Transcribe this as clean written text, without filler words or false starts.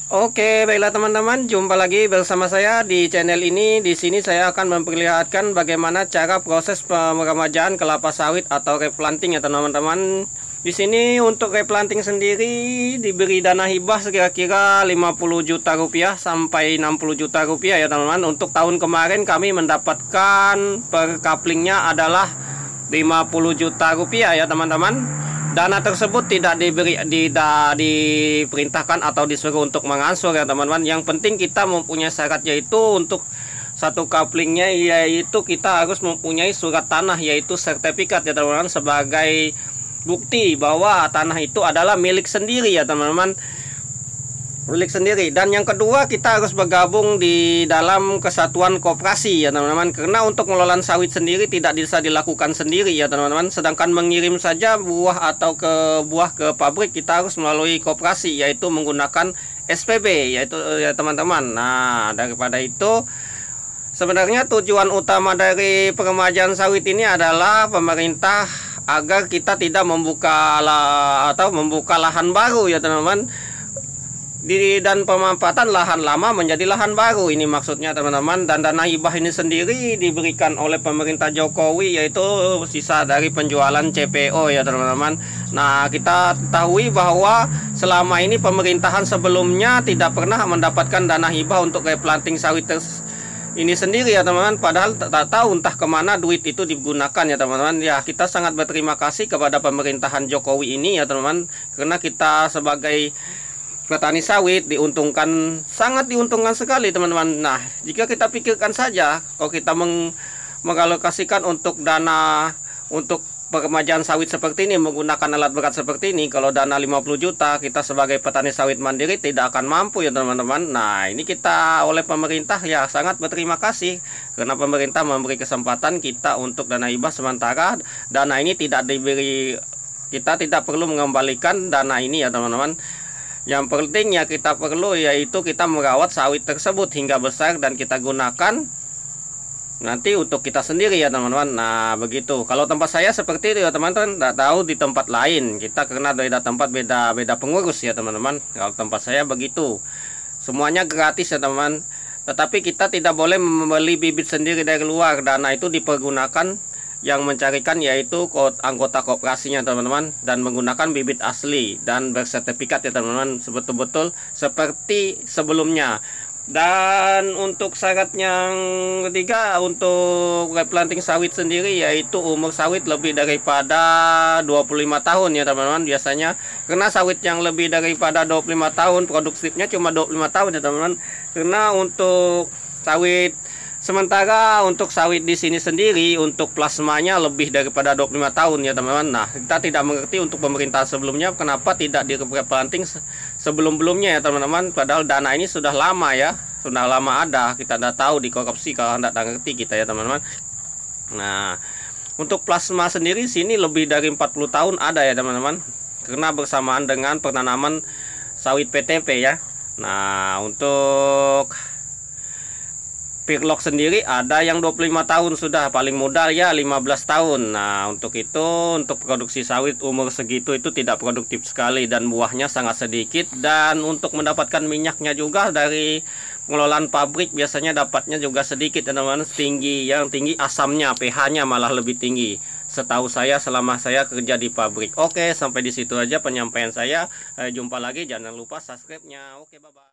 Oke, baiklah teman-teman, jumpa lagi bersama saya di channel ini. Di sini saya akan memperlihatkan bagaimana cara proses peremajaan kelapa sawit atau replanting ya teman-teman. Di sini untuk replanting sendiri diberi dana hibah kira-kira 50 juta rupiah sampai 60 juta rupiah ya teman-teman. Untuk tahun kemarin kami mendapatkan per kaplingnya adalah 50 juta rupiah ya teman-teman. Dana tersebut tidak diperintahkan atau disuruh untuk mengansur ya teman-teman. Yang penting kita mempunyai syarat, yaitu untuk satu kaplingnya yaitu kita harus mempunyai surat tanah, yaitu sertifikat ya teman-teman, sebagai bukti bahwa tanah itu adalah milik sendiri ya teman-teman, milik sendiri. Dan yang kedua, kita harus bergabung di dalam kesatuan koperasi ya teman-teman, karena untuk mengelola sawit sendiri tidak bisa dilakukan sendiri ya teman-teman. Sedangkan mengirim saja buah atau buah ke pabrik kita harus melalui koperasi, yaitu menggunakan SPB yaitu ya teman-teman. Nah, daripada itu sebenarnya tujuan utama dari peremajaan sawit ini adalah pemerintah agar kita tidak membuka lahan baru ya teman-teman, dan pemanfaatan lahan lama menjadi lahan baru. Ini maksudnya teman-teman. Dan dana hibah ini sendiri diberikan oleh pemerintah Jokowi, yaitu sisa dari penjualan CPO ya teman-teman. Nah, kita ketahui bahwa selama ini pemerintahan sebelumnya tidak pernah mendapatkan dana hibah untuk replanting sawit ini sendiri ya teman-teman. Padahal tak tahu entah kemana duit itu digunakan ya teman-teman. Ya, kita sangat berterima kasih kepada pemerintahan Jokowi ini ya teman-teman, karena kita sebagai petani sawit sangat diuntungkan sekali teman-teman. Nah, jika kita pikirkan saja, kalau kita mengalokasikan untuk dana untuk peremajaan sawit seperti ini menggunakan alat berat seperti ini, kalau dana 50 juta, kita sebagai petani sawit mandiri tidak akan mampu ya teman-teman. Nah, ini kita oleh pemerintah ya sangat berterima kasih, karena pemerintah memberi kesempatan kita untuk dana hibah. Sementara dana ini tidak diberi, kita tidak perlu mengembalikan dana ini ya teman-teman. Yang penting ya kita perlu yaitu kita merawat sawit tersebut hingga besar dan kita gunakan nanti untuk kita sendiri ya teman-teman. Nah, begitu. Kalau tempat saya seperti itu ya teman-teman, tidak tahu di tempat lain. Kita karena beda tempat, beda pengurus ya teman-teman. Kalau tempat saya begitu, semuanya gratis ya teman-teman. Tetapi kita tidak boleh membeli bibit sendiri dari luar. Dana itu dipergunakan yang mencarikan yaitu anggota koperasinya teman-teman, dan menggunakan bibit asli dan bersertifikat ya teman-teman, betul-betul seperti sebelumnya. Dan untuk syarat yang ketiga untuk replanting sawit sendiri, yaitu umur sawit lebih daripada 25 tahun ya teman-teman biasanya. Karena sawit yang lebih daripada 25 tahun produktifnya cuma 25 tahun ya teman-teman. Karena untuk sawit, sementara untuk sawit di sini sendiri untuk plasmanya lebih daripada 25 tahun ya teman-teman. Nah, kita tidak mengerti untuk pemerintah sebelumnya kenapa tidak replanting sebelum-belumnya ya teman-teman. Padahal dana ini sudah lama ya, sudah lama ada. Kita tidak tahu dikorupsi kalau tidak ngerti kita ya teman-teman. Nah, untuk plasma sendiri sini lebih dari 40 tahun ada ya teman-teman, karena bersamaan dengan penanaman sawit PTP ya. Nah, untuk Pirlock sendiri ada yang 25 tahun sudah, paling muda ya 15 tahun. Nah, untuk itu, untuk produksi sawit umur segitu itu tidak produktif sekali dan buahnya sangat sedikit. Dan untuk mendapatkan minyaknya juga dari pengelolaan pabrik biasanya dapatnya juga sedikit teman-teman. Yang tinggi asamnya, pH-nya malah lebih tinggi, setahu saya selama saya kerja di pabrik. Oke, sampai di situ aja penyampaian saya. Jumpa lagi, jangan lupa subscribe-nya. Oke, bye-bye.